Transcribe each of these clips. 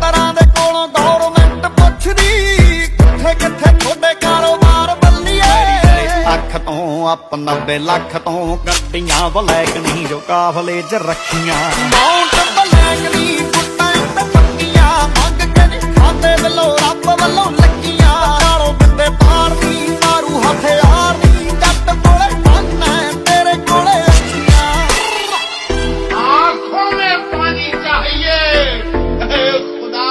ਅਫਸਰਾਂ ਦੇ ਕੋਲੋਂ ਗੌਰਮੈਂਟ ਪੁੱਛਦੀ ਕਿੱਥੇ ਕਿੱਥੇ ਤੁਹਾਡੇ ਕਾਰੋਬਾਰ ਬੱਲੀਏ। ਲੱਖ ਤੋਂ ਅਪ 90 ਲੱਖ ਤੋਂ ਗੱਡੀਆਂ ਬਲੈਕ ਨਹੀਂ ਜੋ ਕਾਫਲੇ 'ਚ ਰੱਖੀਆਂ। ਮਾਊਂਟ ਬਲੈਕ ਨਹੀਂ ਫੁੱਟਾਂ ਤੇ ਪੱਕੀਆਂ ਮੰਗ ਕੇ ਨਹੀਂ ਖਾਂਦੇ ਵੱਲੋਂ ਰੱਬ ਵੱਲੋਂ ਲੱਗੀਆਂ। ਚਾਰੋਂ ਬਿੰਦੇ ਪਾਰ ਨਹੀਂ ਮਾਰੂ ਹਥਿਆਰ ਨਹੀਂ ਜੱਟ ਕੋਲੇ ਕੰਨ ਹੈ ਤੇਰੇ ਕੋਲੇ ਅੱਖੀਆਂ। आंखों में पानी चाहिए खुदा,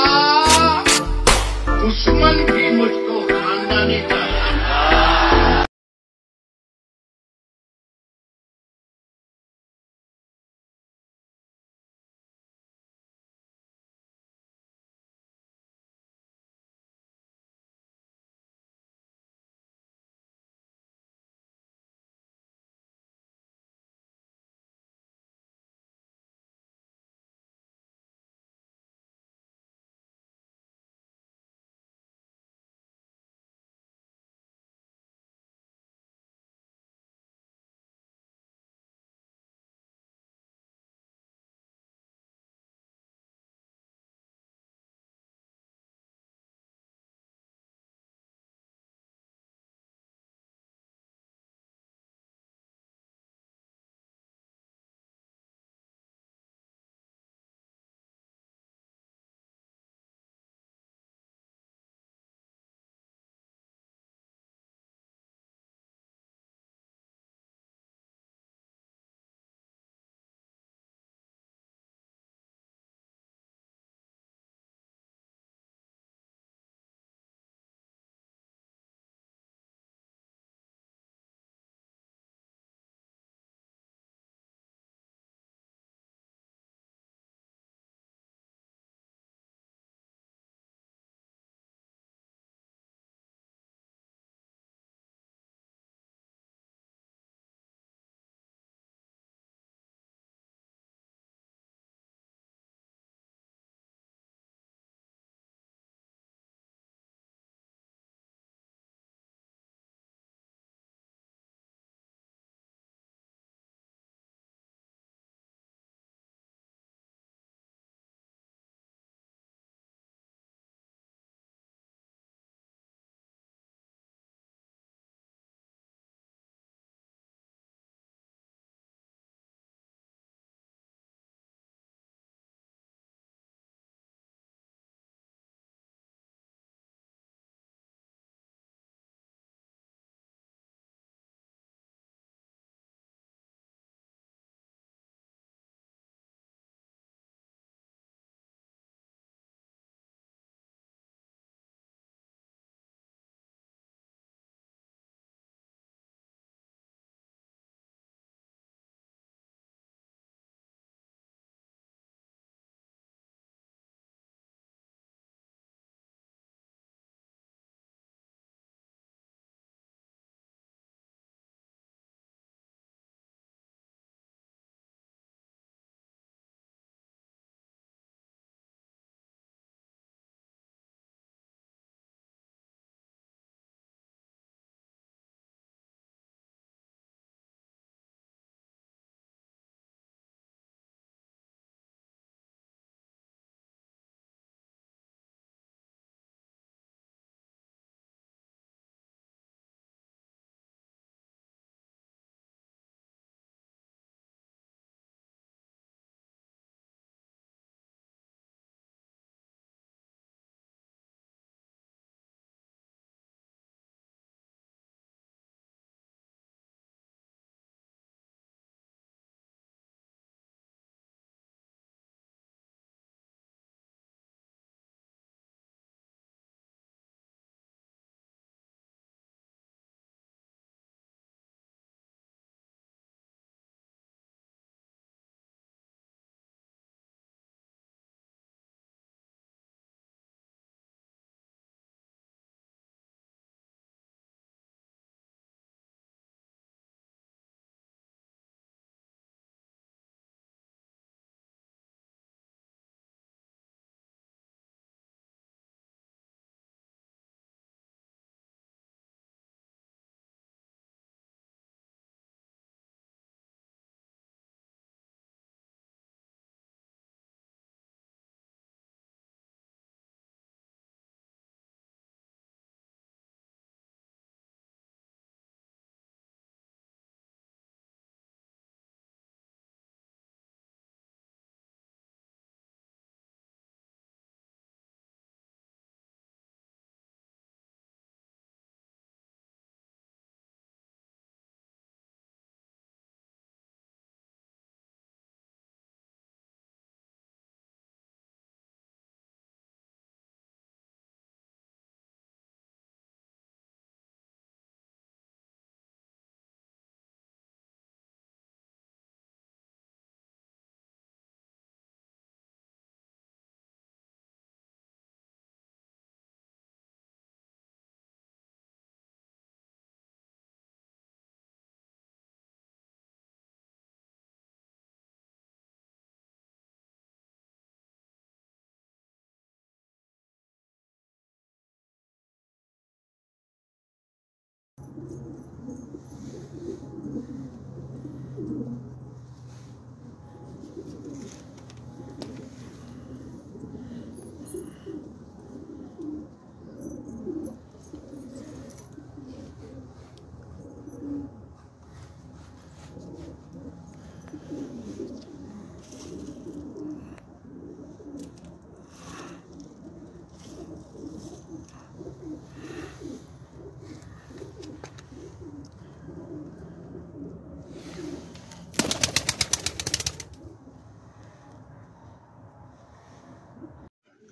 दुश्मन भी मुझको खानदानी चाहिए।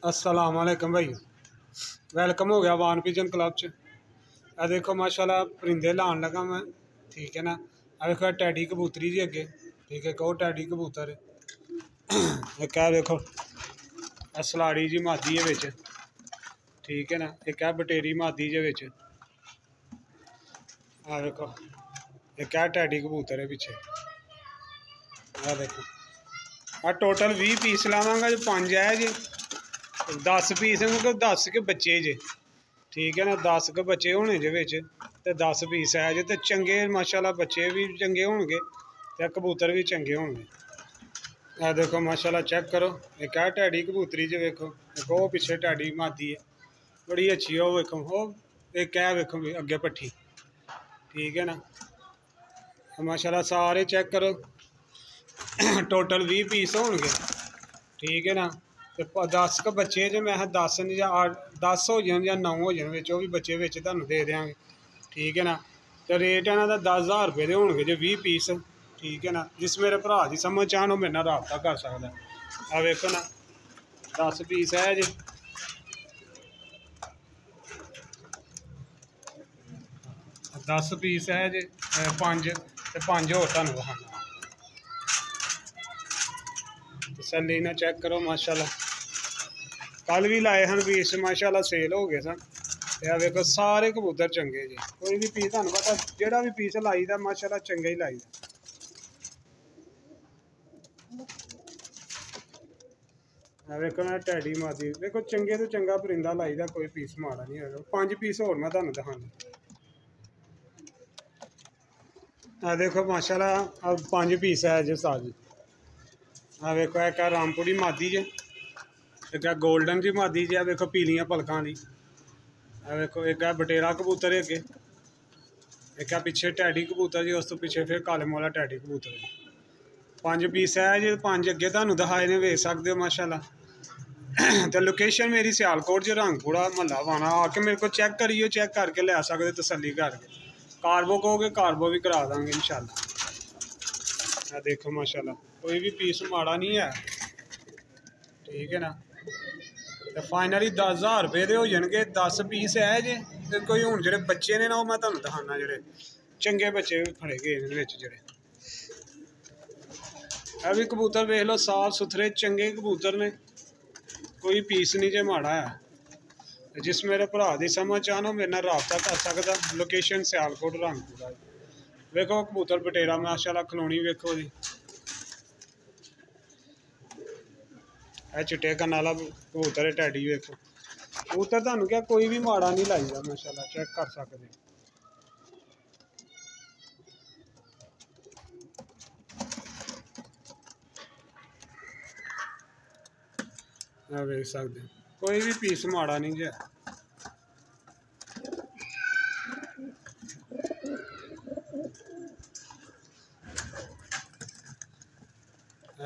अस्सलाम वालेकुम भाई, वेलकम हो गया वान पिजन क्लब च। आ देखो माशाल्लाह परिंदे लान लगा मैं, ठीक है ना। आ देखो टैडी कबूतरी जी अगे, ठीक है, कहो टैडी कबूतर एक है देखो सलाड़ी जी मादी है बिच, ठीक है ना। एक है बटेरी मादी जे बिच, आ देखो एक है टैडी कबूतर है पिछे। आ देखो आ टोटल 20 पीस लावांगा जो 5 है जी, 10 पीस क्योंकि 10 के बच्चे जे, ठीक है ना। 10 के बच्चे होने जे बिच ते 10 पीस है जे, ते चंगे माशाल्लाह बच्चे भी चंगे होंगे ते कबूतर भी चंगे होंगे। आ देखो माशाल्लाह चेक करो, एक है टैडी कबूतरी जो वेखो, एक वो पिछे टैडी मादी है बड़ी अच्छी है, वो वेखो वो एक है वेखो अगे पट्ठी, ठीक है ना। माशाल्लाह सारे चेक करो टोटल 20 पीस होंगे, ठीक है ना। तो 10 के बच्चे जो मैं 10 या 10 हो जान या 9 हो जान, वो भी बच्चे बिच तुहानूं दे देंगे, ठीक है ना। तो रेट इन्हां दा 10,000 रुपये दे होणगे जो 20 पीस, ठीक है ना। जिस मेरे भरा की समझ चाहन मेरे नाल राबता कर सकदा। आ वेखो ना 10 पीस है जी, 10 पीस है जी, 5 ते 5 होर तुहानूं विखाना। तसल्ली ना चेक करो माशाल्लाह, कल भी लाए हैं पीस माशाल्लाह सेल हो गए सन। आ वेखो सारे कबूतर चंगे जी, कोई भी पीस तुहानूं पता जेड़ा भी पीस लाई दा माशाल्लाह चंगा ही लाई दा। वेखो ना टैडी मादी, देखो चंगे तो चंगा परिंदा लाई दा, कोई पीस माड़ा नहीं होगा। 5 पीस होर मैं तुहानूं दिखाना। आ देखो माशाल्लाह अब 5 पीस है जो साजी। आ वेखो एक रामपुरी मादी जे, एक गोल्डन जी मादी जी, वेखो पीलियां पलकां दी। आ वेखो एक बटेरा कबूतर है अगे, एक पिछे टैडी कबूतर जी, उस तो पिछे फिर काले मोला टैडी कबूतर जी। 5 पीस है जी, 5 अगे तुहानूं दिखाए ने, वेख सकते हो माशाल्लाह। तो लोकेशन मेरी सियालकोट च रंगपुरा महला वाना, आके मेरे को चेक करियो, चेक करके लै सकते तसल्ली करके। कार्बो कहोगे कार्बो भी करा देंगे इंशाल्लाह। देखो माशाल्लाह कोई भी पीस माड़ा नहीं है, ठीक है ना। तो फाइनली 10,000 रुपये दे हो जाएंगे 10 पीस है जे। तो कोई हुण जेह्ड़े बच्चे ने ना वो मैं तुहानूं दिखाना, जेह्ड़े चंगे बच्चे फड़े गए इहदे विच जेह्ड़े। ਇਹ भी कबूतर वेख लो साफ सुथरे चंगे कबूतर ने, कोई पीस नहीं जे माड़ा है। जिस मेरे भरा की समझ चाहो मेरे नाल राबता कर सकदा। लोकेशन सियालकोट रंगपुरा। वेखो कबूतर बटेरा माशाल्लाह खलोनी वेखो जी, चिट्टे कन्न वाला कबूतर है टैडी। वेखो कबूतर तुहानूं क्या कोई भी माड़ा नहीं लाईदा माशाल्लाह, चेक कर सकते। वेख सकते कोई भी पीस माड़ा नहीं जे।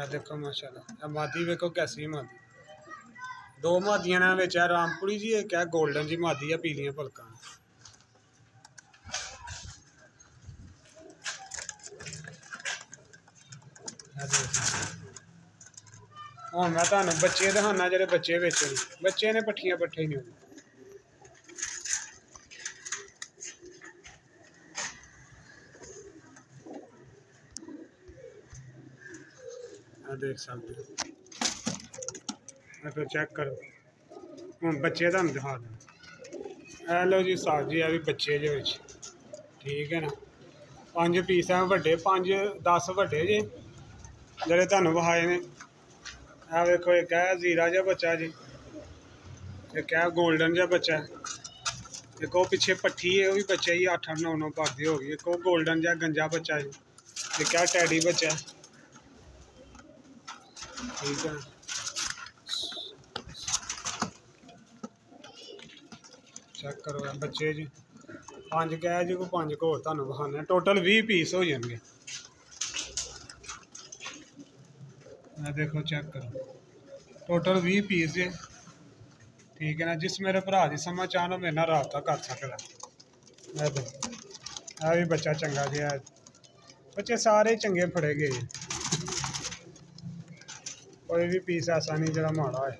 देखो माशाल्लाह मादी वेखो कैसी मादी, 2 मादियां ने विच है रामपुरी जी, एक है गोल्डन जी मादी है पीलियां पलकां। हुण मैं तुहानूं बच्चे दिखाना, जेह्ड़े बच्चे बिच बच्चे ने पट्ठियां पट्ठे नहीं होंदे। देख सकते हो, चेक करो हुण बच्चे तुहानूं दिखा दें। लो जी साहब जी, भी बच्चे जे विच, ठीक है ना। 5 पीस है वड्डे, 5 10 वड्डे जे जेह्ड़े तुहानूं विखाए ने। आ वेखो एक है जीरा जा बच्चा जी, एक है गोल्डन जा बच्चा, एक वो पिछे पट्ठी है, वो भी बच्चा ही 8-8 9-9 पादी हो गई। एक वो गोल्डन जा गंजा बच्चा जी, एक है टैडी बच्चा, ठीक है। चेक करो बच्चे जी 5 के जी, को 5 को तुहानूं विखाने। टोटल 20 पीस हो जाएंगे। देखो चेक करो टोटल 20 पीस जे, ठीक है ना। जिस मेरे भरा की समझ चाहो मेरे नाल राबता कर सकदा। भी बच्चा चंगा जिहा, बच्चे सारे चंगे फड़े गए, कोई भी पीस ऐसा नहीं जो माड़ा है।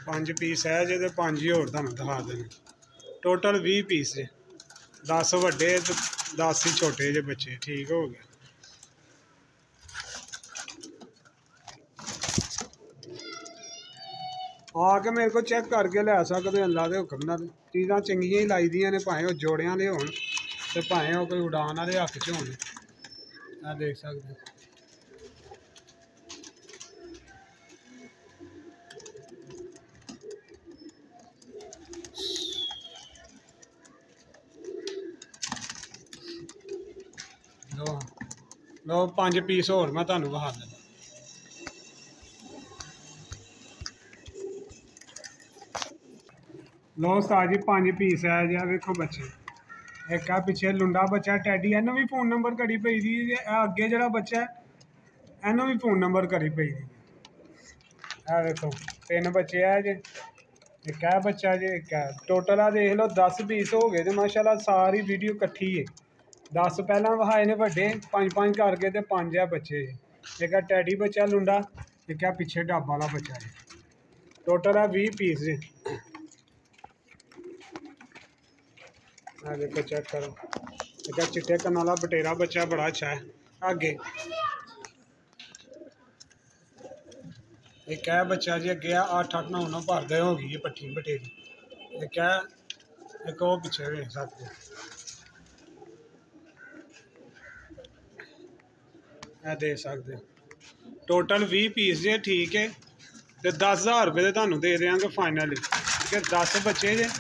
पांच पीस है जे ते पांच ही होर तुहानूं दिखा देने टोटल 20 पीस जे 10 वड्डे ते 10 ही छोटे जे बच्चे ठीक हो गए आके मेरे को चेक करके लै सकदे अल्लाह दे हुक्म नाल चीज़ां चंगियां ही लाई दियां ने भाएं ओह् जोड़ियां दे होण ते भाएं ओह् कोई उड़ान आह्ले हक्क च होण आ देख सकदे लो लो 5 पीस होर मैं तुहानूं विखा दिंदा लो उस्ताद जी 5 पीस है जी वेखो बच्चे एक आ पिछे लुंडा बच्चा टैडी इनू भी फोन नंबर करी पई दी ते अगे जेह्ड़ा बच्चा है इनू भी फोन नंबर करी पई दी है देखो 3 बच्चे है जे एक है बच्चा जे एक है टोटल आ देख लो 10 पीस हो गए ते माशाल्लाह सारी वीडियो कट्ठी है 10 पहला वहाए ने वड्डे 5-5 करके ते 5 है बच्चे एक है टैडी बच्चा लुंडा एक है पिछे ढाबा वाला बच्चा है टोटल है 20 पीस जे देखो चेक करो एक चिट्टे कन्न वाला बटेरा बच्चा बड़ा अच्छा है आगे एक है बच्चा जी अगे 8-8 9 भरदे हो गई पट्ठी बटेरी एक है एक वो पिछे वेख सकते दे सकते टोटल 20 पीस जे ठीक है तो 10,000 रुपये तो तुहानूं दे देंगे फाइनली ठीक है 10 बच्चे जे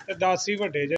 ते 10 ही वड्डे जे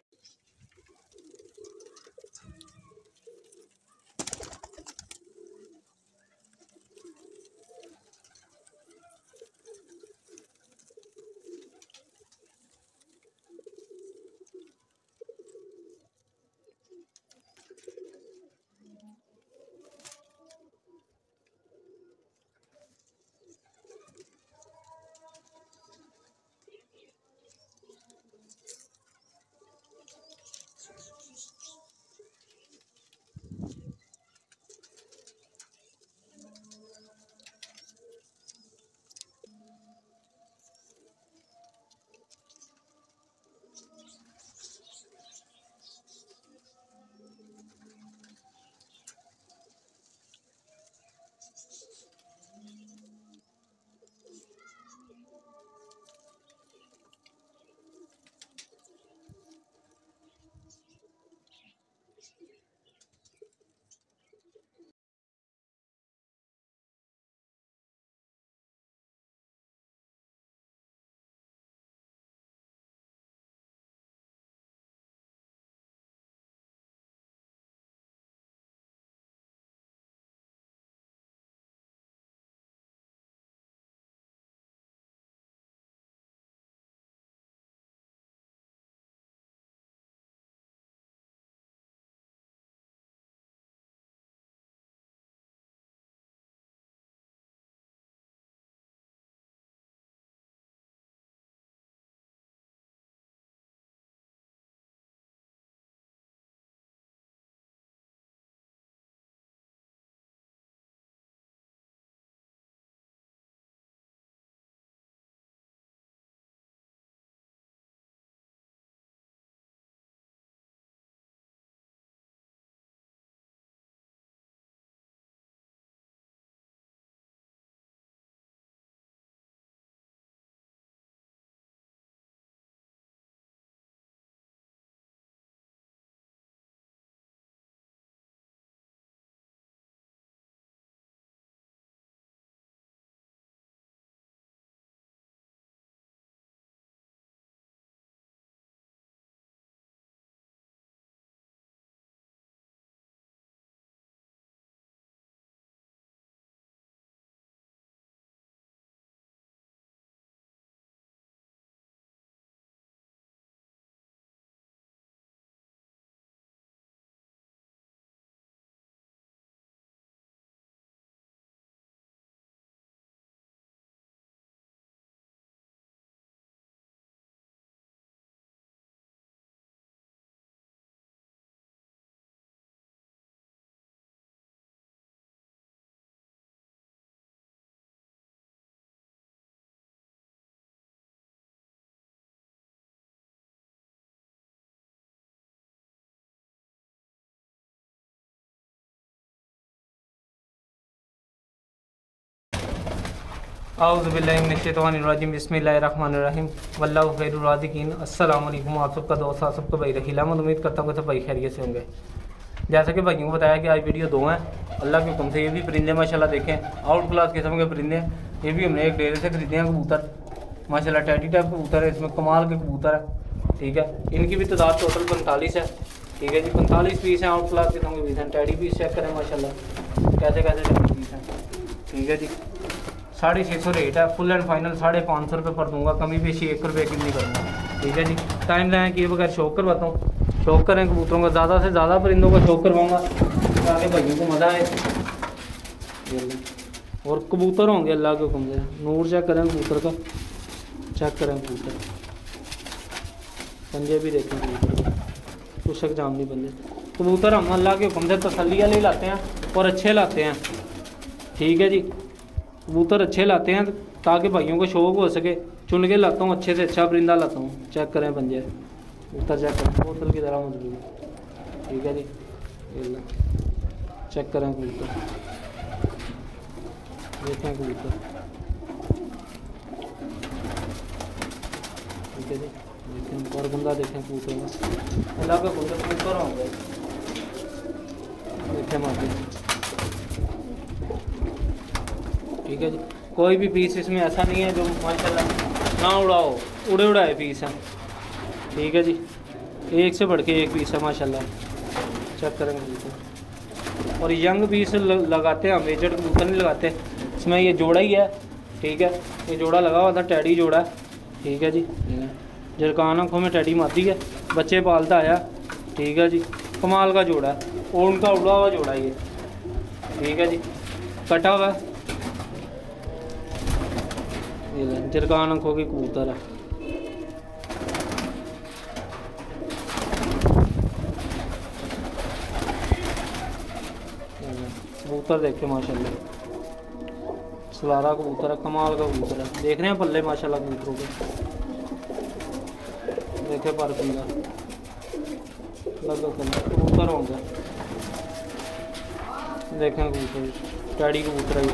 औज़ुबिल्लाहिमिनश्शैतानिर्रजीम बिस्मिल्लाहिर्रहमानिर्रहीम वल्लाहु खैरुर राज़िकीन। अस्सलाम वालेकुम। आप सबका दोस्त आप सबका भाई रहील अहमद। उम्मीद करता हूँ कि सब भाई खैरियत से होंगे। जैसा कि भाइयों को बताया कि आज वीडियो 2 हैं अल्लाह के हुक्म से। ये भी परिंदे माशाल्लाह देखें आउट क्लास किस्म के परिंदे। ये भी हमने एक डेरे से खरीदे हैं कबूतर माशाल्लाह। टैडी टाइप कबूतर है, इसमें कमाल के कबूतर है। ठीक है, इनकी भी तादाद टोटल 45 है। ठीक है जी, 45 पीस हैं आउट क्लास किस्म के पीस हैं। टैडी पीस चेक करें माशाल्लाह कैसे कैसे पीस हैं। ठीक है जी, 650 रेट है। फुल एंड फाइनल 550 रुपये पर दूंगा, कमी पेशी 1 रुपये की नहीं करूँगा। ठीक है जी, टाइम लाएँ किए बगैर शौक करवाता हूँ। शौक करें कबूतरों का, ज़्यादा से ज़्यादा परिंदों का शौक करवाऊँगा ताकि भाइयों को मज़ा आए और कबूतर होंगे अल्लाह के हुक्म से। नूर चेक करें कबूतर का, चेक करें कबूतर पंजे भी देखें कबूतर का, कुछ शक जाम नहीं पंजे। कबूतर हम अल्लाह के हुक्म से तसल्ली वाले लाते हैं और अच्छे लाते हैं। ठीक है जी, कबूतर अच्छे लाते हैं ताकि भाइयों को शौक हो सके। चुन के लाता हूँ, अच्छे से अच्छा परिंदा लाता हूँ। चेक करें पंजे कबूतर, चेक करें बोतल की तरह मजबूत। ठीक है जी, चेक करें कबूतर, देखें कबूतर। ठीक है जी, देखें और बंदा देखें कबूतर का अल्लाह का कबूतर होंगे। देखें माफी। ठीक है जी, कोई भी पीस इसमें ऐसा नहीं है जो माशाल्लाह ना उड़ाओ, उड़े उड़ाए पीस हैं। ठीक है जी, एक से बढ़ के एक पीस है माशाल्लाह। चेक करेंगे कबूतर और यंग पीस लगाते हैं हम, एजेड कबूतर नहीं लगाते। इसमें ये जोड़ा ही है। ठीक है, ये जोड़ा लगा हुआ था, टैडी जोड़ा है। ठीक है जी, जरकान आँखों में टैडी मारती है, बच्चे पालता आया। ठीक है जी, कमाल का जोड़ा है और उनका उड़ा हुआ जोड़ा है ये। ठीक है जी, कटा हुआ है, जरकान आँखों की कबूतर है। कबूतर देखे माशाल्लाह, सलारा कबूतर है, कमाल का कबूतर है। देख रहे हैं पल्ले माशाल्लाह कबूतरों के, देखे पर पंगा कबूतर होंगे। देखें कबूतर, टैडी कबूतर है।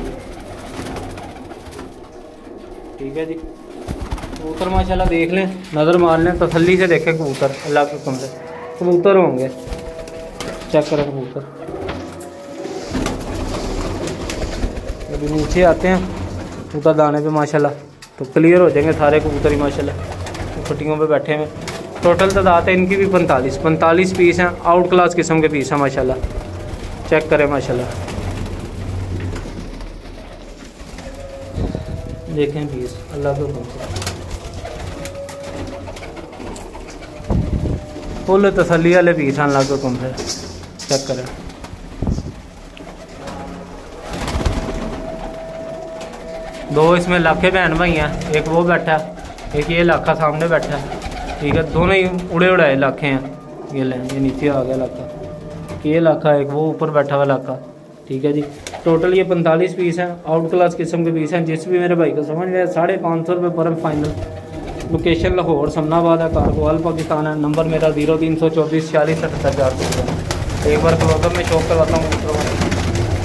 ठीक है जी, कबूतर माशाल्लाह देख लें, नज़र मार लें, तसल्ली से देखें कबूतर अल्लाह के हुक्म से। कबूतर होंगे, चेक करें कबूतर। अभी नीचे आते हैं कबूतर दाने पे माशाल्लाह तो क्लियर हो जाएंगे सारे कबूतर ही माशाल्लाह। फटियों पे बैठे हुए टोटल तादाद है इनकी भी 45 पीस हैं। आउट क्लास किस्म के पीस हैं माशाल्लाह। चेक करें माशाल्लाह, देखें पीस अल्लाह के हुक्म से। फुल तसल्ली वाले पीस हैं अल्लाह के हुक्म से। चेक करें, दो इसमें लाखे बहन भाई हैं, एक वो बैठा है, एक ये लाखा सामने बैठा है। ठीक है, दोनों ही उड़े उड़ाए लाखे हैं। ये लें, ये नीचे आ गया लाखा, ये लाखा, एक वो ऊपर बैठा हुआ लाखा। ठीक है जी, टोटल ये 45 पीस हैं। आउट क्लास किस्म के पीस हैं। जिस भी मेरे भाई को समझ में 550 रुपये पर फाइनल। लोकेशन लाहौर समनाबाद है, कारगोवाल पाकिस्तान है। नंबर मेरा 0324 46 78 400। एक बार क्लोजअप में शौक करवाता हूँ कबूतरों,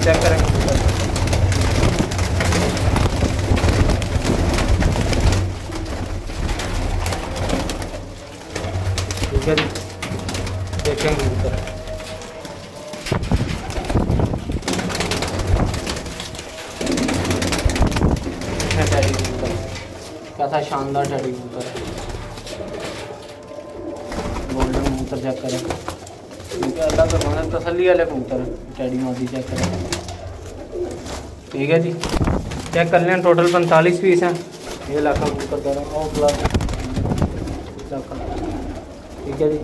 चेक करें कबूतर। ठीक है जी, देखें कबूतर, टैडी कबूतर कैसा शानदार टैडी कबूतर है। गोल्डन कबूतर चेक करें। ठीक है, अल्लाह का माना तसल्ली वाले कबूतर टैडी मादी चेक करें। ठीक है जी, चेक कर लें, टोटल 45 पीस हैं। ये लाखा कबूतर कह रहा हूँ और क्लास लाखा। ठीक है जी,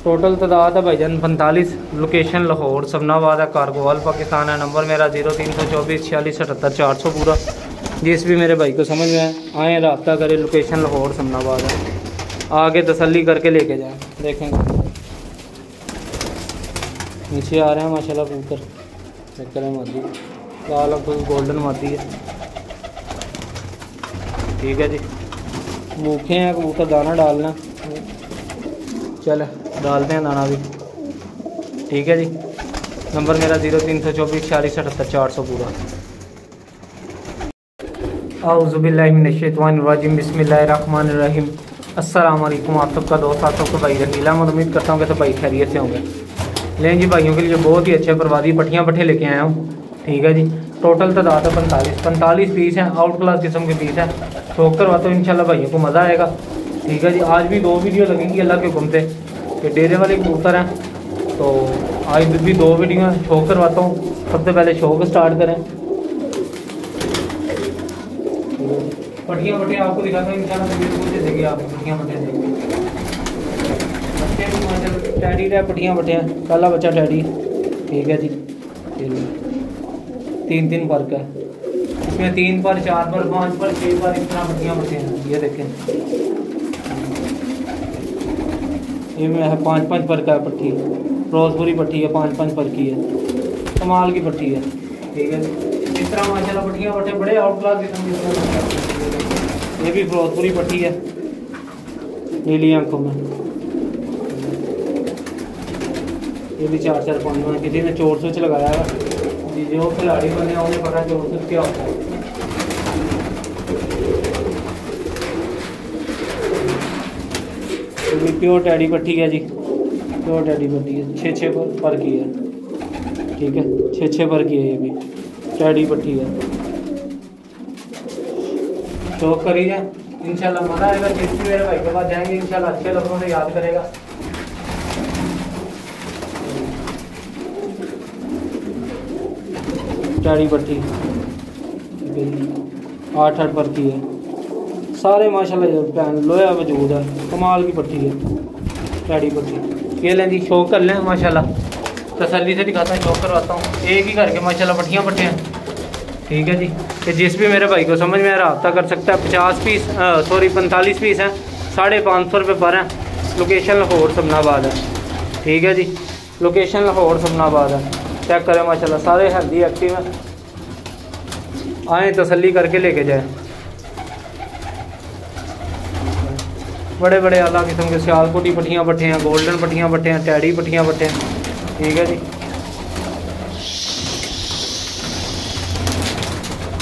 टोटल तादाद है भाईजान 45। लोकेशन लाहौर समनाबाद है, कारगोवाल पाकिस्तान है। नंबर मेरा 0324 46 78 400 पूरा। जिस भी मेरे भाई को समझ में आए रब्ता करें। लोकेशन लाहौर समनाबाद है, आगे तसल्ली करके लेके जाएँ। देखें नीचे आ रहे हैं माशाल्लाह कबूतर, चेक करें मादी लाल गोल्डन मादी है। ठीक है जी, भूखे हैं कबूतर, दाना डालना, चल डालते हैं दाना भी। ठीक है जी, नंबर मेरा 0324 46 78 400 पूरा। औज़ुबिल्लाहिमिनश्शैतानिर्रजीम बिस्मिल्लाहिर्रहमानिर्रहीम। अस्सलाम वालेकुम। आप सबका दोस्त आप सबका भाई रहीला। मैं उम्मीद करता हूँ कि सब भाई खैरियत से होंगे। लेकिन जी भाइयों के लिए बहुत ही अच्छे परवादी पट्टियाँ पट्टे लेके आया हूँ। ठीक है जी, टोटल तादाद है 45 पीस हैं। आउट क्लास किस्म के पीस हैं। शौक करवा तो इंशाल्लाह भाइयों को मज़ा आएगा। ठीक है जी, आज भी 2 वीडियो लगेंगी अल्लाह के हुक्म से। कि डेरे वाले कबूतर हैं तो आज भी 2 वीडियो शौक करवाता हूँ। सबसे पहले शौक स्टार्ट करें। पट्टियाँ आपको दिखाता हूँ इंशाल्लाह। मुझे देखिए आप पट्टियाँ देखिए। टैडी रहा पट्टियाँ बटियाँ पहला बच्चा टैडी। ठीक है जी, 3 पर का इसमें 3 पर 4 पर 5 पर 6 पर इस तरह पट्टियाँ बटियाँ हैं। ये देखें, ये में है 5 पर का पट्टी। रोजपुरी पट्टी है, 5 पर की है। कमाल की पट्टी है। ठीक है, इस तरह माशाल्लाह पट्टियाँ बटे बड़े आउट क्लास किस्म। ये भी फिरोजपुरी पट्टी है, नीली आंखों में। ये भी 4 5 में किसी ने चोर स्विच लगाया है जी। जो खिलाड़ी बने उन्हें पता चोर स्विच क्या होता है। ये भी प्योर टैडी पट्टी है जी। प्योर टैडी पट्टी है, 6 पर की है। ठीक है, 6 पर की है। ये भी टैडी पट्टी है। शौक करिए इंशाल्लाह मज़ा आएगा। जिस भी मेरे भाई के पास जाएंगे इंशाल्लाह अच्छे लफ्ज़ों से याद करेगा। टैडी पट्टी 8 पर की है। सारे माशाल्लाह लोया वजूद है। कमाल की पट्टी है टैडी पट्टी। ये लें जी, शौक कर लें माशाल्लाह। तसल्ली से दिखाता हूँ, शौक करवाता हूँ एक ही करके माशाल्लाह पट्टियाँ पट्टे हैं। ठीक है जी, कि जिस भी मेरे भाई को समझ में रब्ता कर सकता है। 45 पीस हैं। 550 रुपये पर हैं। लोकेशन लाहौर समनाबाद है। ठीक है जी, लोकेशन लाहौर समनाबाद है। चेक करें माशाल्लाह, सारे हेल्दी एक्टिव हैं। आएँ तसल्ली करके लेके जाए। बड़े बड़े आला किस्म के सियालकोटी पट्टियाँ बट्टे हैं, गोल्डन पट्टियाँ बट्टे हैं, टैडी पट्टियाँ बट्टे हैं। ठीक है जी,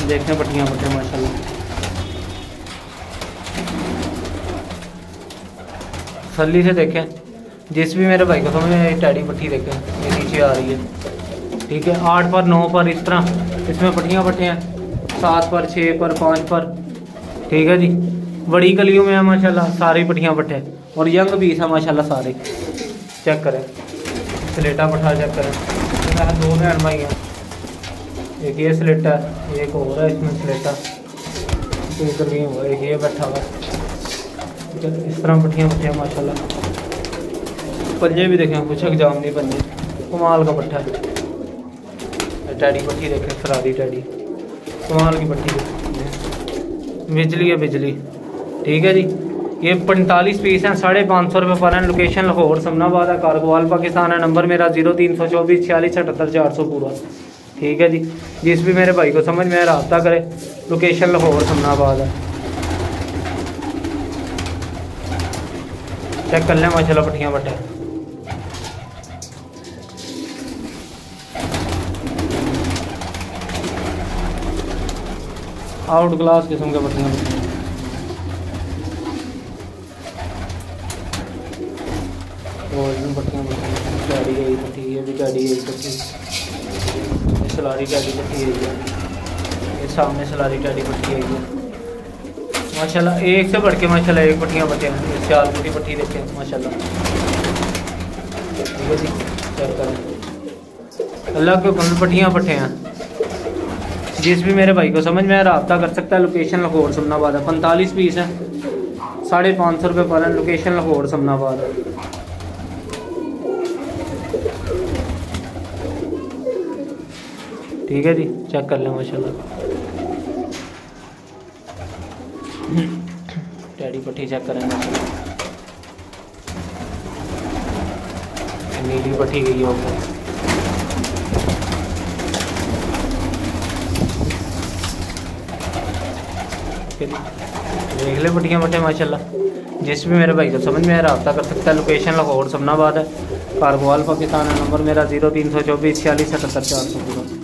देखें पट्टियाँ बट्टे माशाल्लाह। तसल्ली से देखें। जिस भी मेरे भाई को समझ में टैडी पट्टी देखें, ये नीचे आ रही है। ठीक है, 8 पर 9 पर इस तरह इसमें पट्टियाँ बट्टे हैं। 7 पर 6 पर 5 पर। ठीक है जी, बड़ी गलियों में है माशाल्लाह सारी पट्टियाँ बट्टे और यंग पीस है माशाल्लाह सारे। चेक करें, स्लेटा पट्ठा चेक करें। 2 बहन भाई हैं, एक ये स्लेटा है, एक और है इसमें स्लेटा। इधर भी हुआ, एक ये बैठा हुआ। इस तरह पट्टियाँ बट्टियाँ माशाल्लाह। पंजे भी देखें, कुछ एग्जाम नहीं पंजे। कमाल का पट्ठा है। टैडी पट्टी देखें, फरारी टैडी कमाल की पट्टी है। बिजली है बिजली। ठीक है जी, ये 45 पीस हैं। 550 रुपये पर हैं। लोकेशन लाहौर समनाबाद है, कारगोवाल पाकिस्तान है। नंबर मेरा 0324 46 78 400 पूरा। ठीक है जी, जिस भी मेरे भाई को समझ में रब्ता करे। लोकेशन लाहौर समनाबाद है। चेक कर लें माशाल्लाह पट्टियाँ बट्टे। आउट क्लास किस्म के पट्टियाँ बट्टे। गोल्डन पट्टियाँ बट्टे, टैडी यही पट्टी, ये भी टैडी यही पट्टी, सलारी टैडी पट्टी है। ये सामने सलारी टैडी पट्टी है माशाल्लाह। एक से बढ़ के माशाल्लाह एक पट्टियाँ बट्टे हैं। सियालकोटी पट्टी देखें माशाल्लाह। ठीक है जी, चेक करें। अल्लाह के हुक्म पट्टियाँ बट्टे हैं। जिस भी मेरे भाई को समझ में रब्ता कर सकता है। लोकेशन लाहौर समनाबाद है। 45 पीस हैं। 550 रुपये पर है। लोकेशन लाहौर समनाबाद है। ठीक है जी, चेक कर लें माशाल्लाह। टैडी पट्टी चेक करें माशाल्लाह। नीली पट्टी गई है ऊपर। देख ले पट्टियाँ बट्टे माशाल्लाह। जिस भी मेरे भाई को समझ में रब्ता कर सकता है। लोकेशन लाहौर समनाबाद है, कारगोवाल पाकिस्तान है। नंबर मेरा 0324 46 78 400 पूरा।